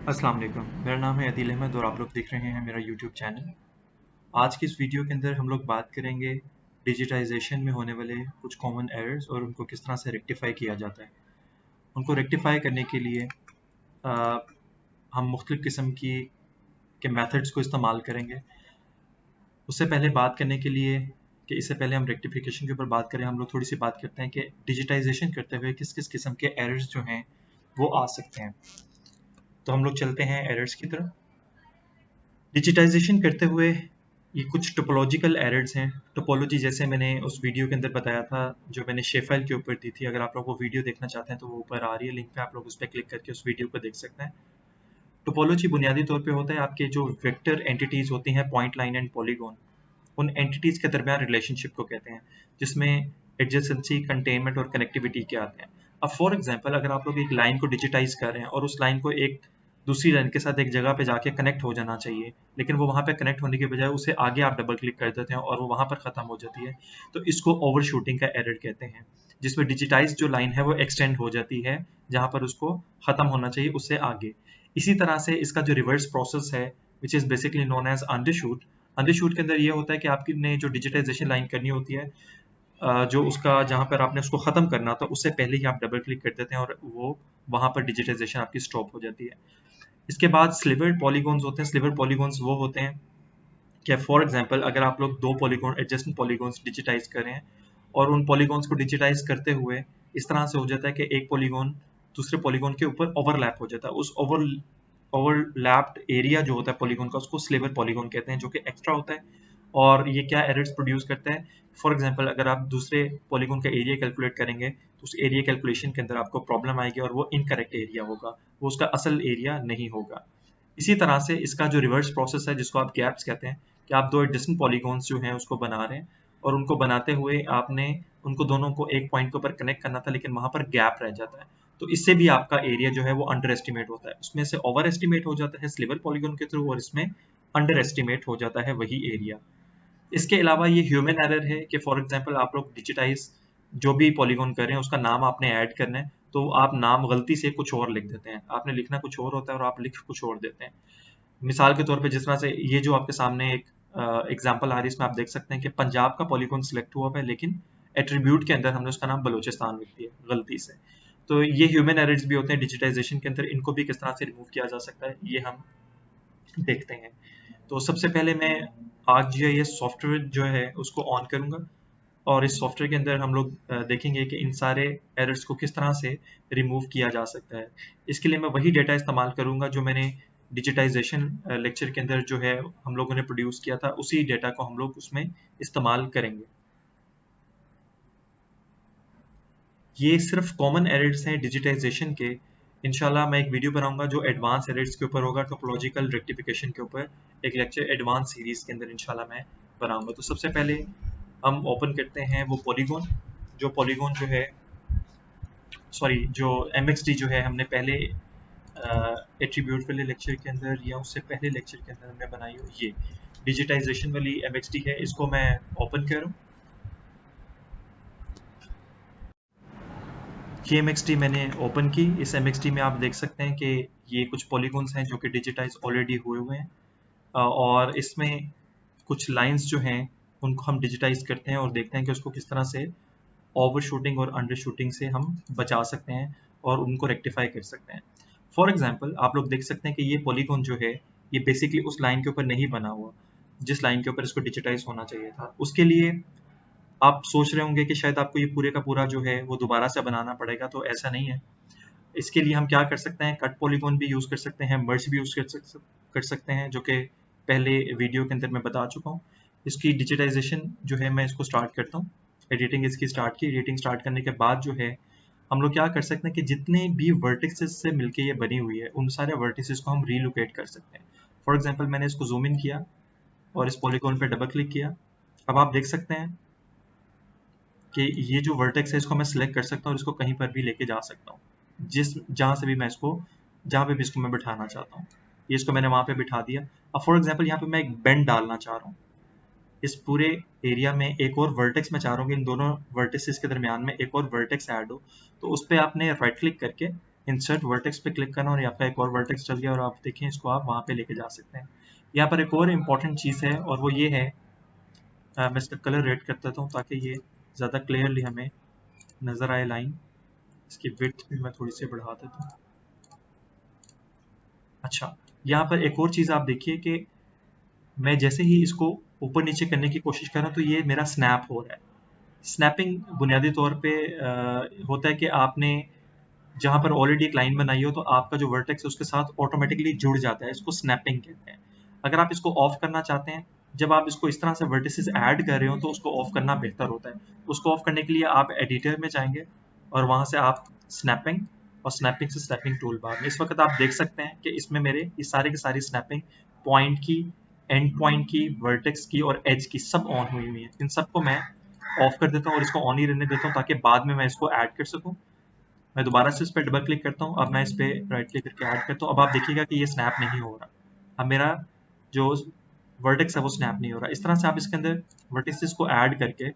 अस्सलाम वालेकुम, मेरा नाम है अदील अहमद और आप लोग देख रहे हैं मेरा यूट्यूब चैनल। आज की इस वीडियो के अंदर हम लोग बात करेंगे डिजिटाइजेशन में होने वाले कुछ कॉमन एरर्स और उनको किस तरह से रेक्टिफाई किया जाता है। उनको रेक्टिफाई करने के लिए आ, हम मुख्तलिफ़ किस्म के मेथड्स को इस्तेमाल करेंगे। उससे पहले बात करने के लिए कि इससे पहले हम रेक्टिफिकेशन के ऊपर बात करें, हम लोग थोड़ी सी बात करते हैं कि डिजिटाइजेशन करते हुए किस किस किस्म के एरर्स जो हैं वो आ सकते हैं। तो हम लोग चलते हैं एरर्स की तरफ। डिजिटाइजेशन करते हुए ये कुछ टोपोलॉजिकल एरर्स हैं। टोपोलॉजी जैसे मैंने उस वीडियो के अंदर बताया था जो मैंने शेफाइल के ऊपर दी थी, अगर आप लोग वो वीडियो देखना चाहते हैं तो वो ऊपर आ रही है लिंक पे, आप लोग उस पर क्लिक करके उस वीडियो को देख सकते हैं। टोपोलॉजी बुनियादी तौर पे होता है आपके जो वेक्टर एंटिटीज होती हैं, पॉइंट, लाइन एंड पॉलीगॉन, उन एंटिटीज के दरमियान रिलेशनशिप को कहते हैं, जिसमें एडजेसेंसी, कंटेनमेंट और कनेक्टिविटी के आते हैं। अब फॉर एग्जांपल अगर आप लोग एक लाइन को डिजिटाइज कर रहे हैं और उस लाइन को एक दूसरी लाइन के साथ एक जगह पे जाके कनेक्ट हो जाना चाहिए, लेकिन वो वहाँ पे कनेक्ट होने के बजाय उसे आगे आप डबल क्लिक कर देते हैं और वो वहाँ पर ख़त्म हो जाती है, तो इसको ओवरशूटिंग का एरर कहते हैं, जिसमें डिजिटाइज जो लाइन है वो एक्सटेंड हो जाती है जहाँ पर उसको ख़त्म होना चाहिए उससे आगे। इसी तरह से इसका जो रिवर्स प्रोसेस है which is basically known as undershoot. Undershoot के अंदर ये होता है कि आपकी ने जो डिजिटाइजेशन लाइन करनी होती है, जो उसका जहाँ पर आपने उसको ख़त्म करना था उससे पहले ही आप डबल क्लिक कर देते हैं और वो वहाँ पर डिजिटाइजेशन आपकी स्टॉप हो जाती है। इसके बाद स्लिवर्ड पॉलीगॉन्स होते हैं। स्लिवर्ड पॉलीगॉन्स वो होते हैं कि फॉर एग्जांपल अगर आप लोग दो पॉलीगॉन एडजेसेंट पॉलीगॉन्स डिजिटाइज करें और उन पॉलीगॉन्स को डिजिटाइज करते हुए इस तरह से हो जाता है कि एक पॉलीगॉन दूसरे पॉलीगॉन के ऊपर ओवरलैप हो जाता है, उस ओवरलैप्ड एरिया जो होता है पॉलीगॉन का उसको स्लिवर पॉलीगॉन कहते हैं, जो कि एक्स्ट्रा होता है। और ये क्या एरर्स प्रोड्यूस करता है, फॉर एग्जांपल अगर आप दूसरे पॉलीगॉन का एरिया कैलकुलेट करेंगे तो उस एरिया कैलकुलेशन के अंदर आपको प्रॉब्लम आएगी और वो इनकरेक्ट एरिया होगा, वो उसका असल एरिया नहीं होगा। इसी तरह से इसका जो रिवर्स प्रोसेस है जिसको आप गैप्स कहते हैं, कि आप दो एडजेसेंट पॉलीगॉन्स जो हैं उसको बना रहे हैं और उनको बनाते हुए आपने उनको दोनों को एक पॉइंट के ऊपर कनेक्ट करना था लेकिन वहां पर गैप रह जाता है, तो इससे भी आपका एरिया जो है वो अंडर एस्टिमेट होता है। उसमें से ओवर एस्टिमेट हो जाता है स्लिवर पॉलीगॉन के थ्रू और इसमें अंडर एस्टिमेट हो जाता है वही एरिया। इसके अलावा ये ह्यूमन एरर है कि फॉर एग्जांपल आप लोग डिजिटाइज जो भी पॉलीगॉन कर रहे हैं उसका नाम आपने ऐड करना है, तो आप नाम गलती से कुछ और लिख देते हैं, आपने लिखना कुछ और होता है और आप लिख कुछ और देते हैं। मिसाल के तौर पे जिस तरह से ये जो आपके सामने एक एग्जांपल आ रही है इसमें आप देख सकते हैं कि पंजाब का पॉलीगॉन सिलेक्ट हुआ है लेकिन एट्रीब्यूट के अंदर हमने उसका नाम बलूचिस्तान लिख दिया गलती से। तो ये ह्यूमन एरर्स भी होते हैं डिजिटाइजेशन के अंदर, इनको भी किस तरह से रिमूव किया जा सकता है ये हम देखते हैं। तो सबसे पहले मैं आज ये सॉफ्टवेयर जो है उसको ऑन करूंगा और इस सॉफ्टवेयर के अंदर हम लोग देखेंगे कि इन सारे एरर्स को किस तरह से रिमूव किया जा सकता है। इसके लिए मैं वही डेटा इस्तेमाल करूंगा जो मैंने डिजिटाइजेशन लेक्चर के अंदर जो है हम लोगों ने प्रोड्यूस किया था, उसी डेटा को हम लोग उसमें इस्तेमाल करेंगे। ये सिर्फ कॉमन एरर्स हैं डिजिटाइजेशन के। इंशाल्लाह मैं एक वीडियो बनाऊंगा जो एडवांस एरर्स के ऊपर होगा, टोपोलॉजिकल रेक्टिफिकेशन के ऊपर एक लेक्चर एडवांस सीरीज के अंदर इंशाल्लाह मैं बनाऊंगा। तो सबसे पहले हम ओपन करते हैं वो पॉलीगॉन, जो पॉलीगॉन जो है सॉरी जो MXD जो है हमने पहले एट्रीब्यूट वाले लेक्चर के अंदर या उससे पहले लेक्चर के अंदर हमने बनाई हो, ये डिजिटाइजेशन वाली MXD है, इसको मैं ओपन करूँ। ये MXD मैंने ओपन की। इस MXD में आप देख सकते हैं कि ये कुछ पॉलीगॉन्स हैं जो कि डिजिटाइज ऑलरेडी हुए हुए हैं, और इसमें कुछ लाइंस जो हैं उनको हम डिजिटाइज करते हैं और देखते हैं कि उसको किस तरह से ओवरशूटिंग और अंडरशूटिंग से हम बचा सकते हैं और उनको रेक्टिफाई कर सकते हैं। फॉर एग्जांपल आप लोग देख सकते हैं कि ये पॉलीगॉन जो है ये बेसिकली उस लाइन के ऊपर नहीं बना हुआ जिस लाइन के ऊपर इसको डिजिटाइज होना चाहिए था। उसके लिए आप सोच रहे होंगे कि शायद आपको ये पूरे का पूरा जो है वो दोबारा से बनाना पड़ेगा, तो ऐसा नहीं है। इसके लिए हम क्या कर सकते हैं, कट पॉलीगॉन भी यूज़ कर सकते हैं, मर्ज भी यूज़ कर सकते हैं, जो कि पहले वीडियो के अंदर मैं बता चुका हूँ। इसकी डिजिटाइजेशन जो है मैं इसको स्टार्ट करता हूँ। एडिटिंग इसकी स्टार्ट की। एडिटिंग स्टार्ट करने के बाद जो है हम लोग क्या कर सकते हैं कि जितने भी वर्टिसेस से मिलके ये बनी हुई है उन सारे वर्टिसेस को हम रीलोकेट कर सकते हैं। फॉर एग्जांपल मैंने इसको जूम इन किया और इस पॉलीगॉन पे डबल क्लिक किया। अब आप देख सकते हैं कि ये जो वर्टेक्स है इसको मैं सिलेक्ट कर सकता हूँ और इसको कहीं पर भी लेके जा सकता हूँ, जहाँ से भी मैं इसको जहाँ पे भी इसको मैं बिठाना चाहता हूँ। ये इसको मैंने वहाँ पे बिठा दिया। अब फॉर एग्जांपल यहाँ पे मैं एक बेंड डालना चाह रहा हूँ, इस पूरे एरिया में एक और वर्टेक्स मैं चाह रहा हूँ कि इन दोनों वर्टिसेस के दरमियान में एक और वर्टेक्स ऐड हो, तो उस पर आपने राइट क्लिक करके इंसर्ट वर्टेक्स पे क्लिक करना और आपका एक और वर्टेक्स चल गया और आप देखें इसको आप वहाँ पे लेके जा सकते हैं। यहाँ पर एक और इम्पॉर्टेंट चीज़ है और वो ये है, मैं इसका कलर रेड कर देता हूँ ताकि ये ज़्यादा क्लियरली हमें नज़र आए लाइन। इसकी विड्थ भी मैं थोड़ी सी बढ़ा देता हूँ। अच्छा, यहाँ पर एक और चीज़ आप देखिए कि मैं जैसे ही इसको ऊपर नीचे करने की कोशिश कर रहा हूँ तो ये मेरा स्नैप हो रहा है। स्नैपिंग बुनियादी तौर पे होता है कि आपने जहाँ पर ऑलरेडी एक लाइन बनाई हो तो आपका जो वर्टेक्स है उसके साथ ऑटोमेटिकली जुड़ जाता है, इसको स्नैपिंग कहते हैं। अगर आप इसको ऑफ करना चाहते हैं, जब आप इसको इस तरह से वर्टिसेस ऐड कर रहे हो तो उसको ऑफ करना बेहतर होता है। उसको ऑफ करने के लिए आप एडिटर में जाएंगे और वहाँ से आप स्नैपिंग और स्नैपिंग से स्नैपिंग टूल बार में इस वक्त आप देख सकते हैं कि इसमें मेरे ये सारे की सारी स्नैपिंग पॉइंट की, एंड पॉइंट की, वर्टेक्स की और एज की सब ऑन हुई हुई है। इन सबको मैं ऑफ कर देता हूँ और इसको ऑन ही रहने देता हूँ ताकि बाद में मैं इसको ऐड कर सकूँ। मैं दोबारा से इस पर डबल क्लिक करता हूँ, अब मैं इस पर राइट क्लिक करके ऐड करता हूँ। अब आप देखिएगा कि ये स्नैप नहीं हो रहा, अब मेरा जो वर्टेक्स है वो स्नैप नहीं हो रहा। इस तरह से आप इसके अंदर वर्टेक्सेस को ऐड करके,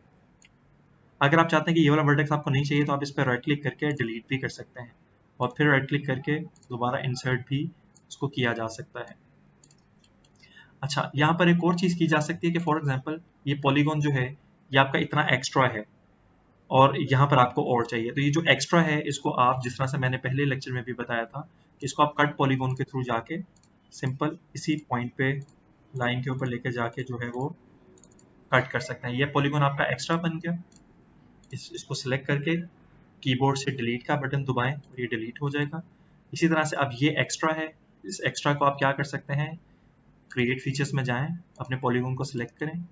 अगर आप चाहते हैं कि ये वाला वर्टेक्स आपको नहीं चाहिए तो आप इस पर राइट क्लिक करके डिलीट भी कर सकते हैं और फिर राइट क्लिक करके दोबारा इंसर्ट भी इसको किया जा सकता है। अच्छा, यहाँ पर एक और चीज़ की जा सकती है कि फॉर एग्जाम्पल ये पॉलीगॉन जो है ये आपका इतना एक्स्ट्रा है और यहाँ पर आपको और चाहिए, तो ये जो एक्स्ट्रा है इसको आप जिस तरह से मैंने पहले लेक्चर में भी बताया था, इसको आप कट पॉलीगॉन के थ्रू जाके सिंपल इसी पॉइंट पे लाइन के ऊपर लेके जाके जो है वो कट कर सकते हैं। ये पॉलीगॉन आपका एक्स्ट्रा बन गया। इसको सिलेक्ट करके कीबोर्ड से डिलीट का बटन दबाएं और ये डिलीट हो जाएगा। इसी तरह से अब ये एक्स्ट्रा है, इस एक्स्ट्रा को आप क्या कर सकते हैं, क्रिएट फीचर्स में जाएं, अपने पॉलीगॉन को सिलेक्ट करें।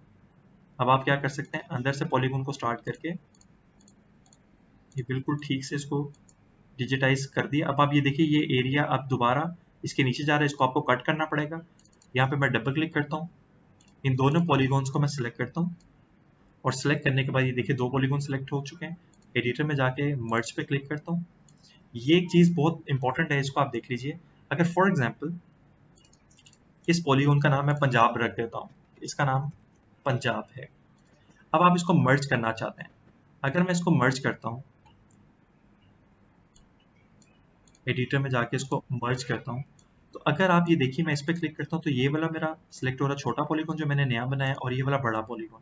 अब आप क्या कर सकते हैं, अंदर से पॉलीगॉन को स्टार्ट करके ये बिल्कुल ठीक से इसको डिजिटाइज कर दिया। अब आप ये देखिए ये एरिया अब दोबारा इसके नीचे जा रहा है, इसको आपको कट करना पड़ेगा। यहाँ पे मैं डबल क्लिक करता हूँ, इन दोनों पॉलीगॉन्स को मैं सिलेक्ट करता हूँ और सिलेक्ट करने के बाद ये देखिए दो पॉलीगॉन सिलेक्ट हो चुके हैं। एडिटर में जाके मर्ज पे क्लिक करता हूँ। ये एक चीज़ बहुत इंपॉर्टेंट है, इसको आप देख लीजिए। अगर फॉर एग्जाम्पल इस पॉलीगॉन का नाम मैं पंजाब रख देता हूँ, इसका नाम पंजाब है। अब आप इसको मर्ज करना चाहते हैं, अगर मैं इसको मर्ज करता हूँ, एडिटर में जाके इसको मर्ज करता हूँ, तो अगर आप ये देखिए मैं इस पर क्लिक करता हूँ तो ये वाला मेरा सिलेक्ट हो रहा छोटा पॉलीगॉन जो मैंने नया बनाया और ये वाला बड़ा पॉलीगॉन।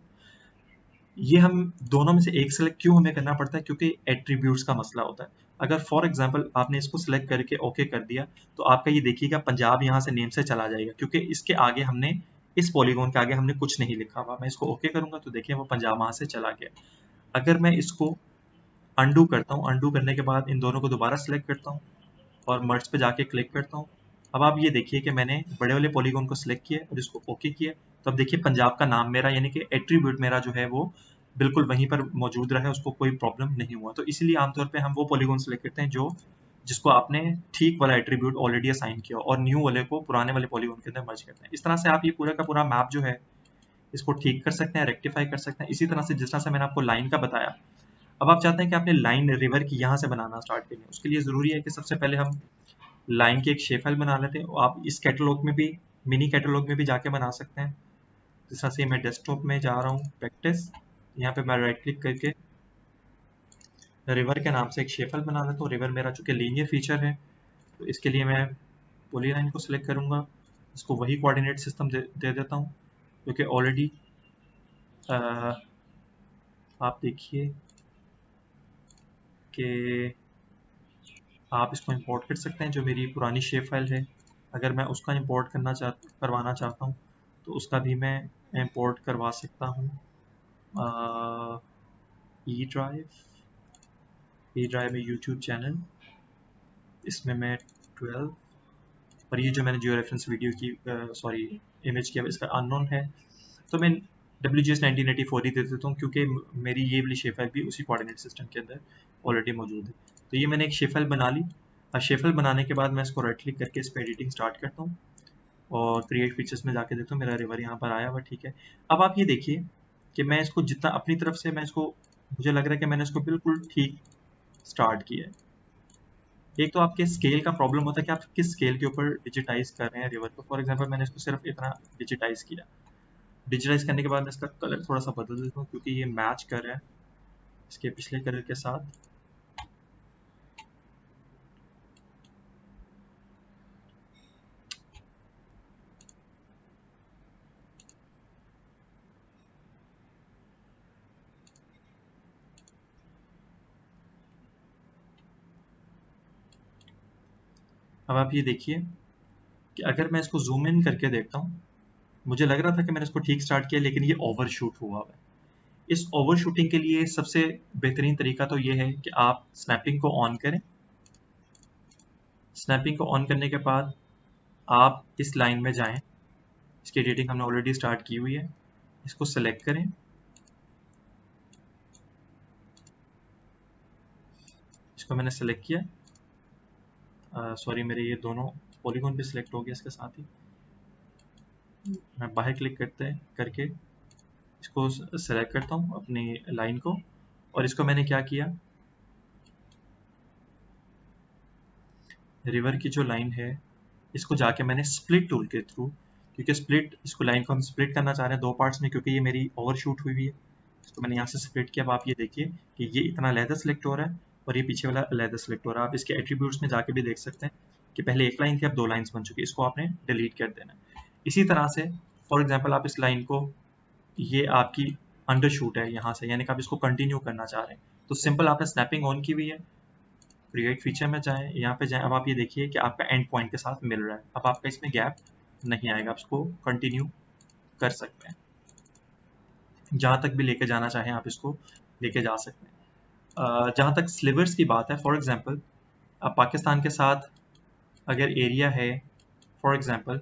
ये हम दोनों में से एक सिलेक्ट क्यों हमें करना पड़ता है, क्योंकि एट्रीब्यूट्स का मसला होता है। अगर फॉर एग्जांपल आपने इसको सिलेक्ट करके ओके कर दिया तो आपका ये देखिएगा पंजाब यहाँ से नेम से चला जाएगा, क्योंकि इसके आगे हमने इस पॉलीगॉन के आगे हमने कुछ नहीं लिखा हुआ। मैं इसको ओके करूंगा तो देखिए वो पंजाब वहां से चला गया। अगर मैं इसको अंडू करता हूँ, अंडू करने के बाद इन दोनों को दोबारा सिलेक्ट करता हूँ और मर्ज पे जाके क्लिक करता हूँ, अब आप ये देखिए कि मैंने बड़े वाले पॉलीगॉन को सिलेक्ट किया और इसको ओके किया, तो अब देखिए पंजाब का नाम मेरा यानी कि एट्रीब्यूट मेरा जो है वो बिल्कुल वहीं पर मौजूद रहा है, उसको कोई प्रॉब्लम नहीं हुआ। तो इसीलिए आमतौर पे हम वो पॉलीगॉन सिलेक्ट करते हैं जो जिसको आपने ठीक वाला एट्रीब्यूट ऑलरेडी असाइन किया और न्यू वाले को पुराने वाले पॉलीगॉन के अंदर मर्ज करते हैं। इस तरह से आप ये पूरा का पूरा मैप जो है इसको ठीक कर सकते हैं, रेक्टिफाई कर सकते हैं। इसी तरह से जिस तरह से मैंने आपको लाइन का बताया, अब आप चाहते हैं कि आपने लाइन रिवर की यहाँ से बनाना स्टार्ट करनी है, उसके लिए ज़रूरी है कि सबसे पहले हम लाइन की एक शेप फाइल बना लेते हैं। आप इस कैटलॉग में भी, मिनी कैटलॉग में भी जाके बना सकते हैं। जिस तरह से मैं डेस्कटॉप में जा रहा हूँ प्रैक्टिस, यहाँ पे मैं राइट क्लिक करके रिवर के नाम से एक शेप फाइल बना लेता हूँ। रिवर मेरा चूंकि लीनियर फीचर है तो इसके लिए मैं पॉलीलाइन को सिलेक्ट करूँगा, इसको वही कोऑर्डिनेट सिस्टम दे देता हूँ क्योंकि ऑलरेडी आप देखिए कि आप इसको इंपोर्ट कर सकते हैं। जो मेरी पुरानी शेप फाइल है अगर मैं उसका इंपोर्ट करवाना चाहता हूँ तो उसका भी मैं इंपोर्ट करवा सकता हूँ। ई ड्राइव में यूट्यूब चैनल, इसमें मैं 12 और ये जो मैंने जियो रेफरेंस वीडियो की सॉरी इमेज किया इसका अननोन है, तो मैं WGS 1984 ही दे देता हूँ क्योंकि मेरी ये वाली शेप फाइल भी उसी कोऑर्डिनेट सिस्टम के अंदर ऑलरेडी मौजूद है। तो ये मैंने एक शेप फाइल बना ली। अब शेप फाइल बनाने के बाद मैं इसको राइट क्लिक करके इस पर एडिटिंग स्टार्ट करता हूँ और क्रिएट फीचर्स में जाके देखता हूँ मेरा रिवर यहाँ पर आया हुआ, ठीक है। अब आप ये देखिए कि मैं इसको जितना अपनी तरफ से मैं इसको, मुझे लग रहा है कि मैंने इसको बिल्कुल ठीक स्टार्ट किया है। एक तो आपके स्केल का प्रॉब्लम होता है कि आप किस स्केल के ऊपर डिजिटाइज कर रहे हैं रिवर को। फॉर एग्जांपल मैंने इसको सिर्फ इतना डिजिटाइज किया, डिजिटाइज करने के बाद मैं इसका कलर थोड़ा सा बदल देता हूँ क्योंकि ये मैच कर रहा है इसके पिछले कलर के साथ। अब आप ये देखिए कि अगर मैं इसको जूम इन करके देखता हूँ, मुझे लग रहा था कि मैंने इसको ठीक स्टार्ट किया, लेकिन ये ओवर शूट हुआ है। इस ओवर शूटिंग के लिए सबसे बेहतरीन तरीका तो ये है कि आप स्नैपिंग को ऑन करें। स्नैपिंग को ऑन करने के बाद आप इस लाइन में जाएं, इसकी एडिटिंग हमने ऑलरेडी स्टार्ट की हुई है, इसको सेलेक्ट करें, इसको मैंने सेलेक्ट किया, सॉरी मेरे ये दोनों पॉलीगॉन भी सिलेक्ट हो गया इसके साथ ही। मैं बाहर क्लिक करके इसको सेलेक्ट करता हूँ अपनी लाइन को, और इसको मैंने क्या किया, रिवर की जो लाइन है इसको जाके मैंने स्प्लिट टूल के थ्रू, क्योंकि स्प्लिट इसको लाइन को हम स्प्लिट करना चाह रहे हैं दो पार्ट्स में, क्योंकि ये मेरी ओवर शूट हुई है, इसको मैंने यहाँ से स्प्लिट किया। अब आप ये देखिए कि ये इतना अलहदा सेलेक्ट हो रहा है और ये पीछे वाला अलहदा सेलेक्ट हो रहा है। आप इसके एट्रीब्यूट्स में जाके भी देख सकते हैं कि पहले एक लाइन थी, अब दो लाइन्स बन चुकी है, इसको आपने डिलीट कर देना है। इसी तरह से फॉर एग्जाम्पल आप इस लाइन को, ये आपकी अंडर शूट है यहाँ से, यानी कि आप इसको कंटिन्यू करना चाह रहे हैं, तो सिंपल आपने स्नैपिंग ऑन की हुई है, क्रिएट फीचर में जाएं, यहाँ पे जाएं। अब आप ये देखिए कि आपका एंड पॉइंट के साथ मिल रहा है, अब आपका इसमें गैप नहीं आएगा, आप इसको कंटिन्यू कर सकते हैं, जहाँ तक भी लेके जाना चाहें आप इसको लेके जा सकते हैं। जहाँ तक स्लिवर्स की बात है, फॉर एग्जांपल अब पाकिस्तान के साथ अगर एरिया है, फॉर एग्जांपल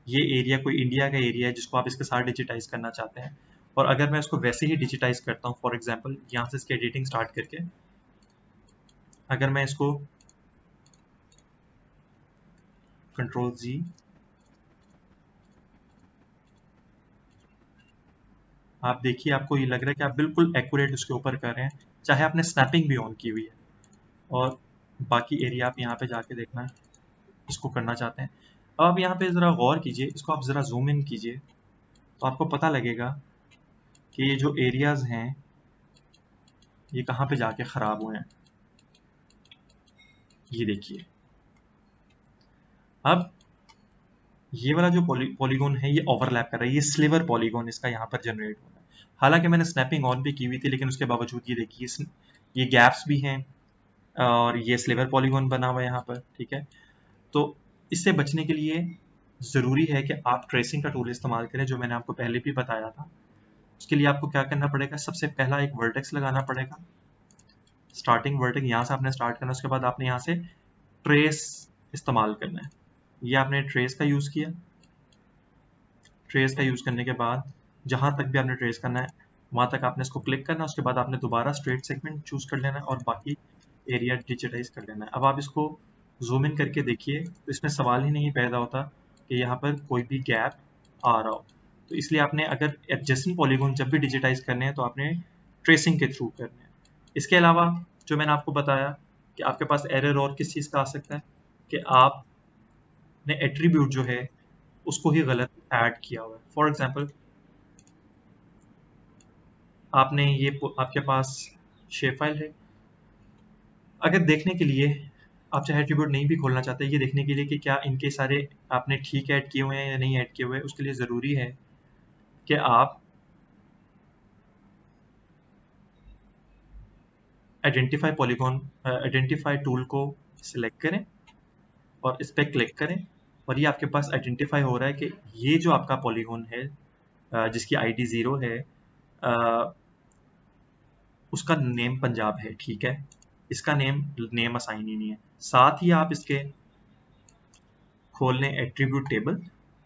ये एरिया कोई इंडिया का एरिया है जिसको आप इसके साथ डिजिटाइज करना चाहते हैं, और अगर मैं उसको वैसे ही डिजिटाइज करता हूँ, फॉर एग्जांपल यहाँ से इसकी एडिटिंग स्टार्ट करके अगर मैं इसको कंट्रोल जी, आप देखिए आपको ये लग रहा है कि आप बिल्कुल एक्यूरेट उसके ऊपर कर रहे हैं, चाहे आपने स्नैपिंग भी ऑन की हुई है, और बाकी एरिया आप यहाँ पे जाके देखना है, इसको करना चाहते हैं। अब आप यहाँ पे ज़रा गौर कीजिए, इसको आप ज़रा जूम इन कीजिए तो आपको पता लगेगा कि ये जो एरियाज हैं ये कहाँ पे जाके ख़राब हुए हैं। ये देखिए, अब ये वाला जो पॉलीगॉन है ये ओवरलैप कर रहा है, ये स्लिवर पॉलीगॉन इसका यहाँ पर जनरेट हो रहा है। हालांकि मैंने स्नैपिंग ऑन भी की हुई थी, लेकिन उसके बावजूद ये देखिए ये गैप्स भी हैं और ये स्लिवर पॉलीगॉन बना हुआ है यहाँ पर, ठीक है। तो इससे बचने के लिए ज़रूरी है कि आप ट्रेसिंग का टूल इस्तेमाल करें, जो मैंने आपको पहले भी बताया था। उसके लिए आपको क्या करना पड़ेगा, सबसे पहला एक वर्टेक्स लगाना पड़ेगा, स्टार्टिंग वर्टेक्स यहाँ से आपने स्टार्ट करना है, उसके बाद आपने यहाँ से ट्रेस इस्तेमाल करना है। ये आपने ट्रेस का यूज़ किया, ट्रेस का यूज़ करने के बाद जहाँ तक भी आपने ट्रेस करना है वहाँ तक आपने इसको क्लिक करना है, उसके बाद आपने दोबारा स्ट्रेट सेगमेंट चूज़ कर लेना है और बाकी एरिया डिजिटाइज कर लेना है। अब आप इसको जूम इन करके देखिए तो इसमें सवाल ही नहीं पैदा होता कि यहाँ पर कोई भी गैप आ रहा हो, तो इसलिए आपने अगर एडजेसेंट पॉलीगॉन जब भी डिजिटाइज करने हैं तो आपने ट्रेसिंग के थ्रू करने हैं। इसके अलावा जो मैंने आपको बताया कि आपके पास एरर और किस चीज़ का आ सकता है कि आपने एट्रीब्यूट जो है उसको ही गलत ऐड किया हुआ है। फॉर एग्जांपल आपने ये आपके पास शेप फाइल है, अगर देखने के लिए आप चाहे एट्रीब्यूट नहीं भी खोलना चाहते, ये देखने के लिए कि क्या इनके सारे आपने ठीक ऐड किए हुए हैं या नहीं ऐड किए हुए हैं, उसके लिए ज़रूरी है कि आप आइडेंटिफाई पॉलीगॉन आइडेंटिफाई टूल को सिलेक्ट करें और इस पर क्लिक करें, और ये आपके पास आइडेंटिफाई हो रहा है कि ये जो आपका पॉलीगॉन है जिसकी आईडी 0 है, उसका नेम पंजाब है, ठीक है, इसका नेम असाइन ही नहीं है। साथ ही आप इसके खोल लें एट्रीब्यूट टेबल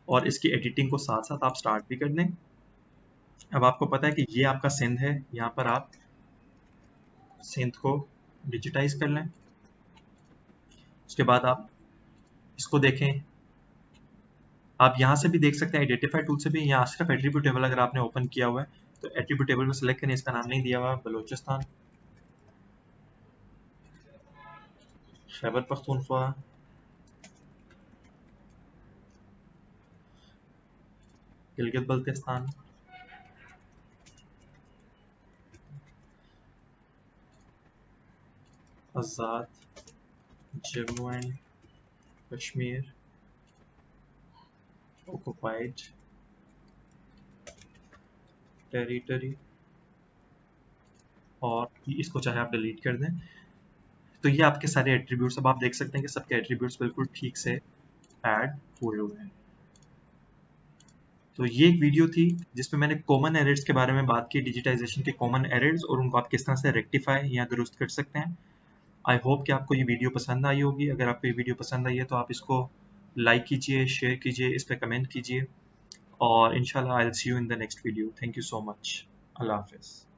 और इसकी एडिटिंग को साथ साथ आप स्टार्ट भी कर दें। अब आपको पता है कि ये आपका सिंध है, यहाँ पर आप सिंध को डिजिटाइज कर लें, उसके बाद आप इसको देखें, आप यहाँ से भी देख सकते हैं आइडेंटिफाई टूल से भी, यहाँ सिर्फ एट्रीब्यूट टेबल अगर आपने ओपन किया हुआ है तो एट्रीब्यूट टेबल में सेलेक्ट करें, इसका नाम नहीं दिया हुआ Balochistan, Khyber Pakhtunkhwa, Gilgit Baltistan, Azad Jammu and Kashmir, occupied territory, और इसको चाहे आप डिलीट कर दें। तो ये आपके सारे एट्रीब्यूट्स, अब आप देख सकते हैं कि सबके एट्रीब्यूट्स बिल्कुल ठीक से ऐड हुए हुए हैं। तो ये एक वीडियो थी जिसमें मैंने कॉमन एरर्स के बारे में बात की, डिजिटाइजेशन के कॉमन एरर्स और उनको आप किस तरह से रेक्टिफाई या दुरुस्त कर सकते हैं। आई होप कि आपको ये वीडियो पसंद आई होगी। अगर आपको ये वीडियो पसंद आई है तो आप इसको लाइक कीजिए, शेयर कीजिए, इस पर कमेंट कीजिए और इंशाल्लाह I will see you in the next video. Thank you so much. अल्लाह हाफिज़।